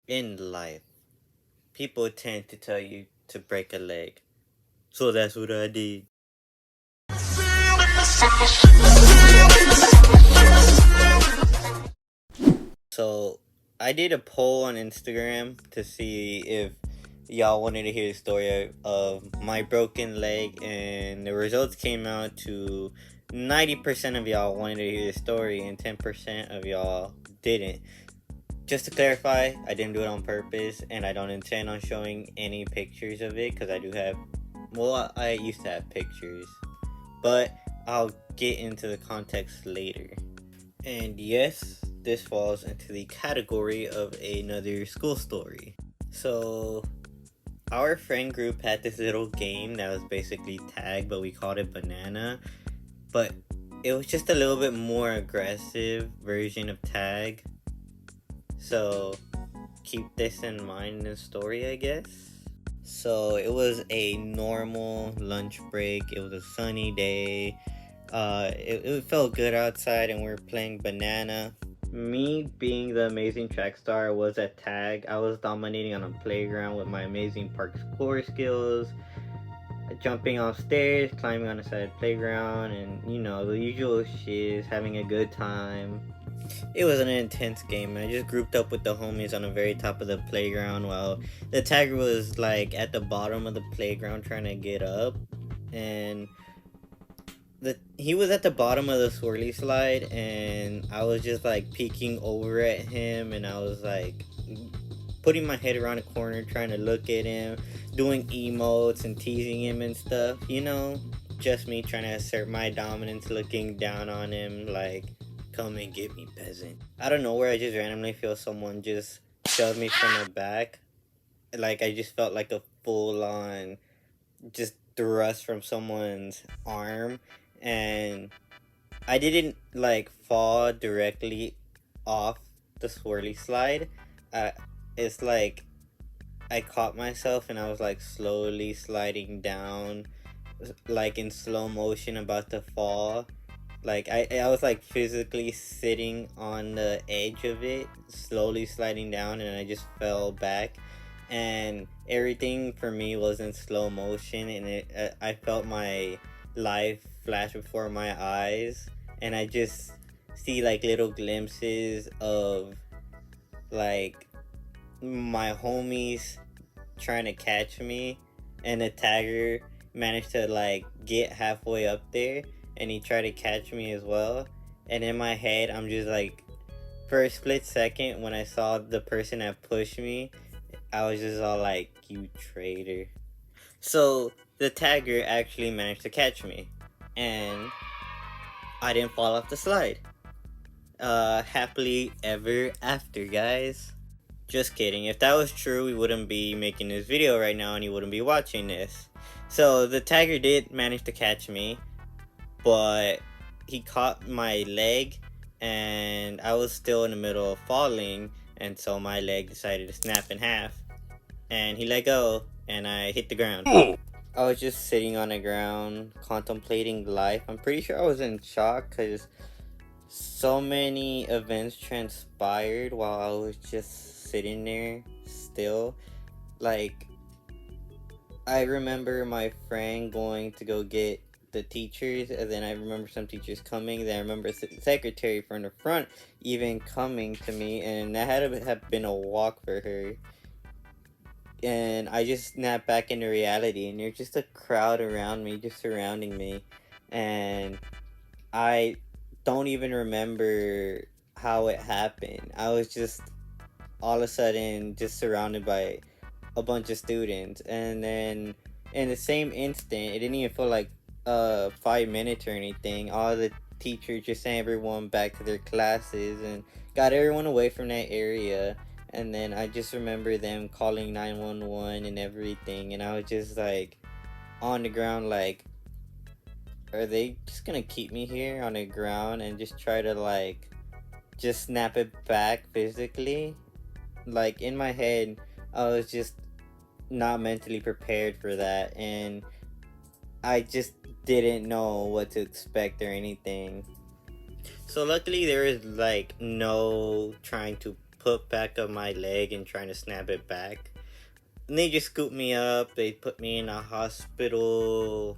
In life, people tend to tell you to break a leg. So that's what I did. So I did a poll on Instagram to see if y'all wanted to hear the story of my broken leg, and the results came out to 90% of y'all wanted to hear the story, and 10% of y'all didn't. Just to clarify, I didn't do it on purpose, and I don't intend on showing any pictures of it because I do have. Well, I used to have pictures, but I'll get into the context later. And yes, this falls into the category of another school story. So, our friend group had this little game that was basically tag, but we called it banana. But it was just a little bit more aggressive version of tag. So, keep this in mind in the story, I guess. So, it was a normal lunch break. It was a sunny day. It felt good outside, and we were playing banana. Me being the amazing track star I was at tag, I was dominating on a playground with my amazing parkour skills, jumping off stairs, climbing on the side of the playground, and the usual shiz, having a good time. It was an intense game. I just grouped up with the homies on the very top of the playground while the tagger was like at the bottom of the playground trying to get up, and he was at the bottom of the swirly slide, and I was just like peeking over at him, and I was like putting my head around a corner trying to look at him, doing emotes and teasing him and stuff. Just me trying to assert my dominance, looking down on him like, come and get me, peasant. Out of nowhere, I just randomly feel someone just shove me from the back. Like, I just felt like a full on just thrust from someone's arm, and I didn't like fall directly off the swirly slide. It's like I caught myself and I was like slowly sliding down, like in slow motion, about to fall. Like I was like physically sitting on the edge of it, slowly sliding down, and I just fell back. And everything for me was in slow motion, and I felt my life flash before my eyes, and I just see like little glimpses of like my homies trying to catch me, and the tagger managed to like get halfway up there, and he tried to catch me as well. And in my head, I'm just like, for a split second, when I saw the person that pushed me, I was just all like, you traitor. So the tagger actually managed to catch me, and I didn't fall off the slide. Happily ever after, guys. Just kidding. If that was true, we wouldn't be making this video right now, and you wouldn't be watching this. So the tagger did manage to catch me, but he caught my leg, and I was still in the middle of falling, and so my leg decided to snap in half, and he let go, and I hit the ground. I was just sitting on the ground contemplating life. I'm pretty sure I was in shock because so many events transpired while I was just sitting there still. Like, I remember my friend going to go get the teachers, and then I remember some teachers coming. Then I remember the secretary from the front even coming to me, and that had to have been a walk for her. And I just snapped back into reality, and there's just a crowd around me, just surrounding me, and I don't even remember how it happened. I was just all of a sudden just surrounded by a bunch of students, and then in the same instant, it didn't even feel like 5 minutes or anything. All the teachers just sent everyone back to their classes and got everyone away from that area. And then I just remember them calling 911 and everything, and I was just like on the ground, like, are they just gonna keep me here on the ground and just try to like just snap it back physically? Like, in my head, I was just not mentally prepared for that, and I just didn't know what to expect or anything. So luckily there is like no trying to put back of my leg and trying to snap it back. And they just scooped me up. They put me in a hospital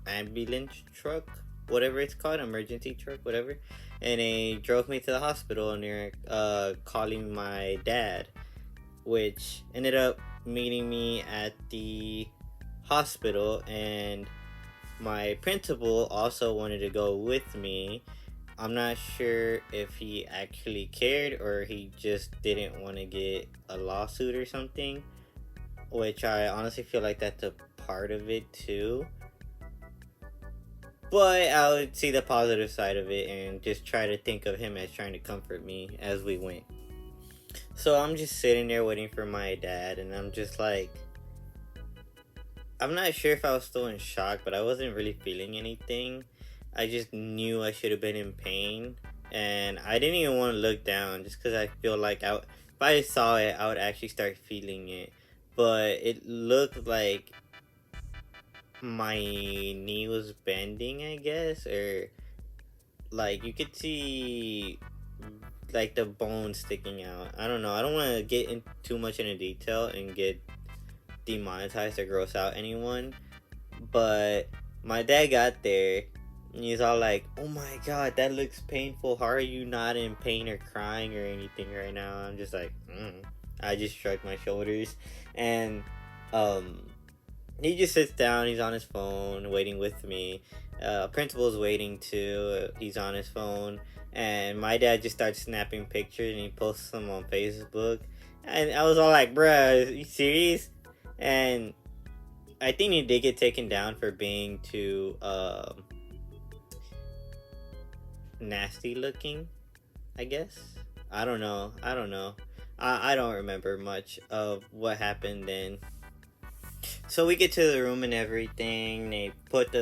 ambulance truck, whatever it's called, emergency truck, whatever. And they drove me to the hospital, and they're calling my dad, which ended up meeting me at the hospital. And my principal also wanted to go with me. I'm not sure if he actually cared or he just didn't want to get a lawsuit or something, which I honestly feel like that's a part of it too. But I would see the positive side of it and just try to think of him as trying to comfort me as we went. So I'm just sitting there waiting for my dad, and I'm just like, I'm not sure if I was still in shock, but I wasn't really feeling anything. I just knew I should have been in pain, and I didn't even want to look down just because I feel like if I saw it, I would actually start feeling it. But it looked like my knee was bending, I guess, or like you could see like the bone sticking out. I don't know. I don't want to get in too much into detail and get demonetized or gross out anyone, but my dad got there and he's all like, "Oh my god, that looks painful. How are you not in pain or crying or anything right now?" I'm just like, I just shrugged my shoulders, and he just sits down. He's on his phone waiting with me. Principal's waiting too. He's on his phone, and my dad just starts snapping pictures and he posts them on Facebook. And I was all like, "Bruh, are you serious?" And I think he did get taken down for being too nasty looking, I guess. I don't know. I don't remember much of what happened then. So we get to the room and everything. They put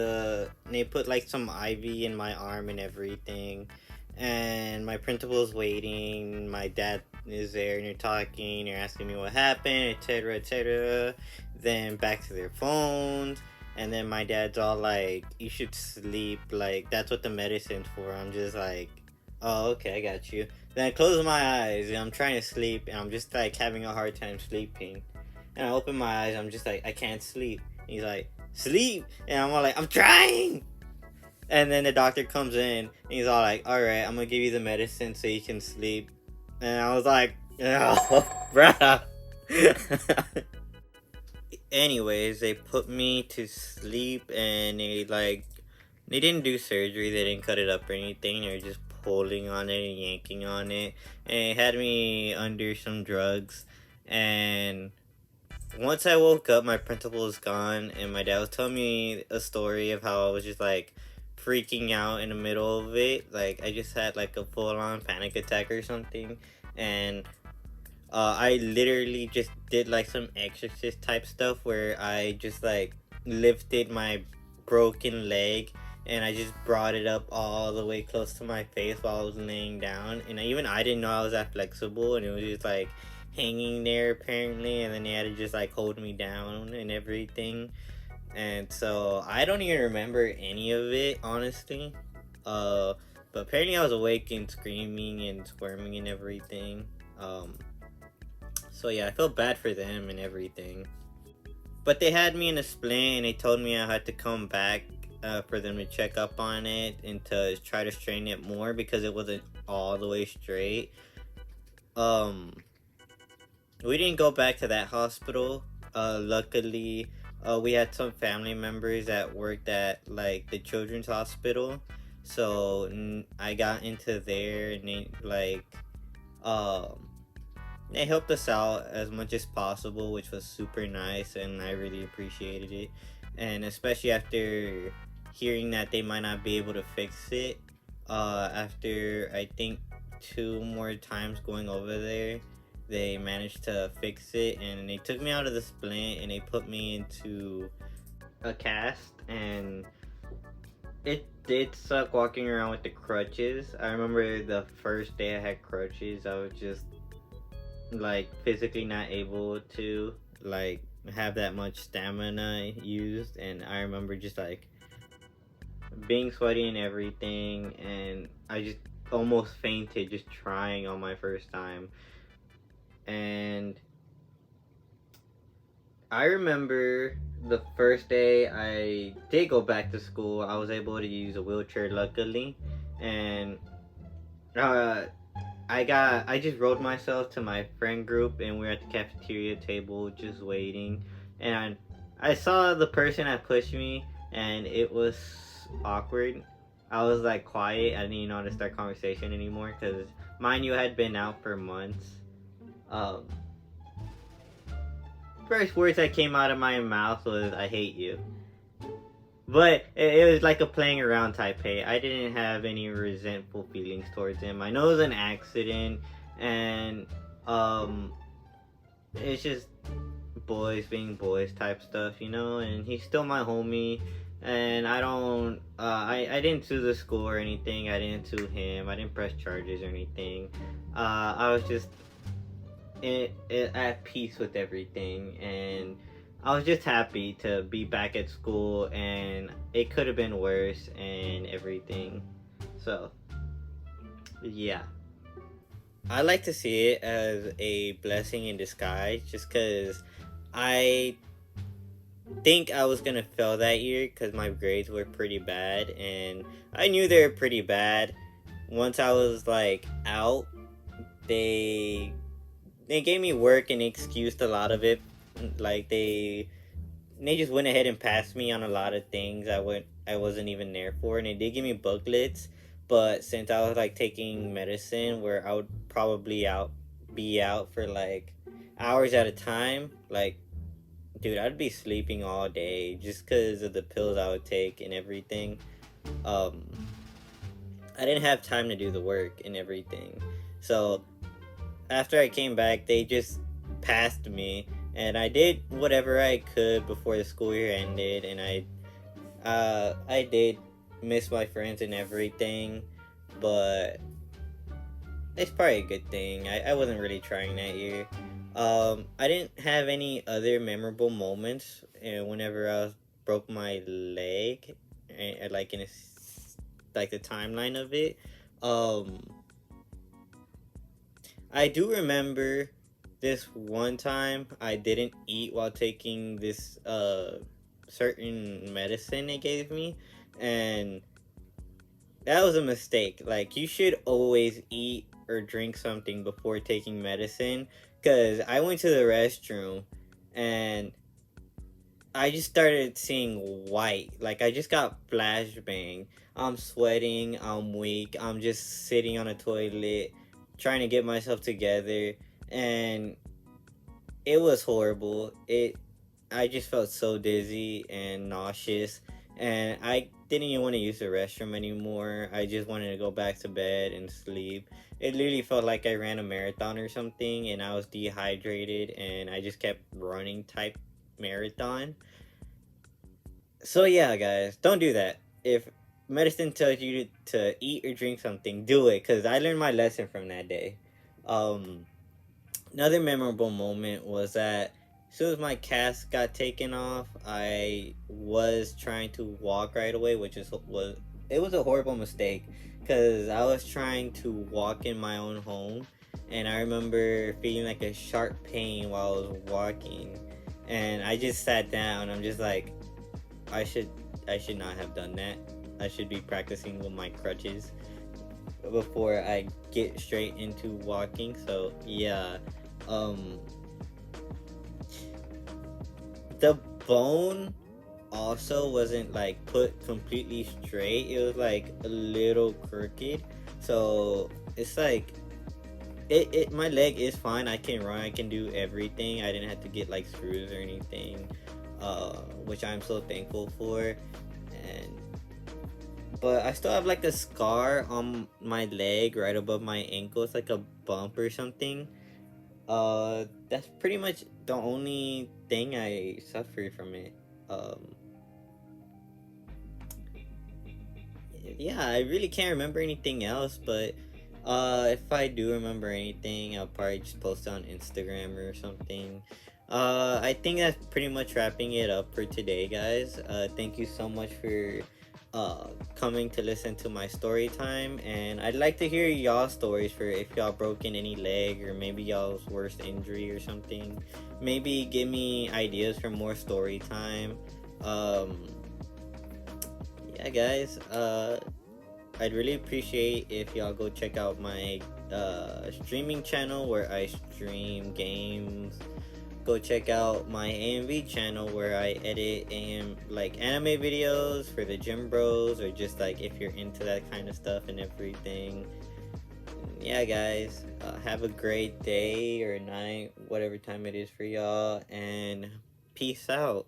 like some IV in my arm and everything. And my principal's waiting. My dad is there, and they're talking. They're asking me what happened, etc., etc. Then back to their phones. And then my dad's all like, "You should sleep. Like, that's what the medicine's for." I'm just like, "Oh, okay, I got you." Then I close my eyes, and I'm trying to sleep, and I'm just like having a hard time sleeping. And I open my eyes, I'm just like, I can't sleep. And he's like, "Sleep!" And I'm all like, "I'm trying!" And then the doctor comes in, and he's all like, "Alright, I'm gonna give you the medicine so you can sleep." And I was like, "Oh, bruh." Anyways, they put me to sleep, and they didn't do surgery, they didn't cut it up or anything, they were just pulling on it and yanking on it, and it had me under some drugs. And once I woke up, my principal was gone, and my dad was telling me a story of how I was just like freaking out in the middle of it. Like, I just had like a full-on panic attack or something, and I literally just did like some exorcist type stuff where I just like lifted my broken leg and I just brought it up all the way close to my face while I was laying down. And I didn't know I was that flexible, and it was just like hanging there apparently, and then they had to just like hold me down and everything. And so I don't even remember any of it, honestly. But apparently I was awake and screaming and squirming and everything. So yeah, I felt bad for them and everything. But they had me in a splint, and they told me I had to come back for them to check up on it and to try to strain it more because it wasn't all the way straight. We didn't go back to that hospital. Luckily, we had some family members that worked at like the children's hospital, so I got into there, and they helped us out as much as possible, which was super nice, and I really appreciated it. And especially after hearing that they might not be able to fix it, after I think 2 more times going over there, they managed to fix it, and they took me out of the splint and they put me into a cast, and it did suck walking around with the crutches. I remember the first day I had crutches, I was just like physically not able to like have that much stamina used, and I remember just like being sweaty and everything, and I just almost fainted just trying on my first time. And I remember the first day I did go back to school, I was able to use a wheelchair luckily. And uh, I just rode myself to my friend group, and we were at the cafeteria table just waiting. And I saw the person that pushed me, and it was awkward. I was like quiet. I didn't even know how to start conversation anymore because mind you, I had been out for months. Um, First words that came out of my mouth was "I hate you," but it was like a playing around type hate. I didn't have any resentful feelings towards him. I know it was an accident, and um, it's just boys being boys type stuff, you know. And he's still my homie, and I don't, I didn't sue the school or anything. I didn't sue him. I didn't press charges or anything. I was just at peace with everything, and I was just happy to be back at school, and it could have been worse and everything. So, yeah. I like to see it as a blessing in disguise just because I think I was gonna fail that year because my grades were pretty bad, and I knew they were pretty bad. Once I was like out, they they gave me work and excused a lot of it. Like they just went ahead and passed me on a lot of things I wasn't even there for, and they did give me booklets. But since I was like taking medicine where I would probably out be out for like hours at a time, like dude, I'd be sleeping all day just because of the pills I would take and everything. Um, I didn't have time to do the work and everything. So after I came back, they just passed me, and I did whatever I could before the school year ended, and I did miss my friends and everything, but it's probably a good thing. I wasn't really trying that year. I didn't have any other memorable moments whenever I broke my leg, like like the timeline of it. Um, I do remember this one time I didn't eat while taking this certain medicine they gave me, and that was a mistake. Like you should always eat or drink something before taking medicine, cuz I went to the restroom and I just started seeing white. Like I just got flashbang. I'm sweating, I'm weak. I'm just sitting on a toilet trying to get myself together, and it was horrible. I just felt so dizzy and nauseous, and I didn't even want to use the restroom anymore. I just wanted to go back to bed and sleep. It literally felt like I ran a marathon or something, and I was dehydrated, and I just kept running type marathon. So yeah, guys, don't do that. If medicine tells you to eat or drink something, do it, because I learned my lesson from that day. Um, Another memorable moment was that as soon as my cast got taken off, I was trying to walk right away, which was it was a horrible mistake because I was trying to walk in my own home, and I remember feeling like a sharp pain while I was walking, and I just sat down. I'm just like, I should I should not have done that. I should be practicing with my crutches before I get straight into walking. So yeah, um, the bone also wasn't like put completely straight. It was like a little crooked. So it's like it my leg is fine. I can run. I can do everything. I didn't have to get like screws or anything, which I'm so thankful for. And but I still have like a scar on my leg right above my ankle. It's like a bump or something. That's pretty much the only thing I suffered from it. Um, yeah, I really can't remember anything else, but if I do remember anything, I'll probably just post it on Instagram or something. I think that's pretty much wrapping it up for today, guys. Thank you so much for coming to listen to my story time, and I'd like to hear y'all stories for if y'all broken any leg or maybe y'all's worst injury or something. Maybe give me ideas for more story time. Yeah, guys. I'd really appreciate if y'all go check out my streaming channel where I stream games. Go check out my AMV channel where I edit like anime videos for the gym bros, or just like if you're into that kind of stuff and everything. Yeah, guys, have a great day or night, whatever time it is for y'all, and peace out.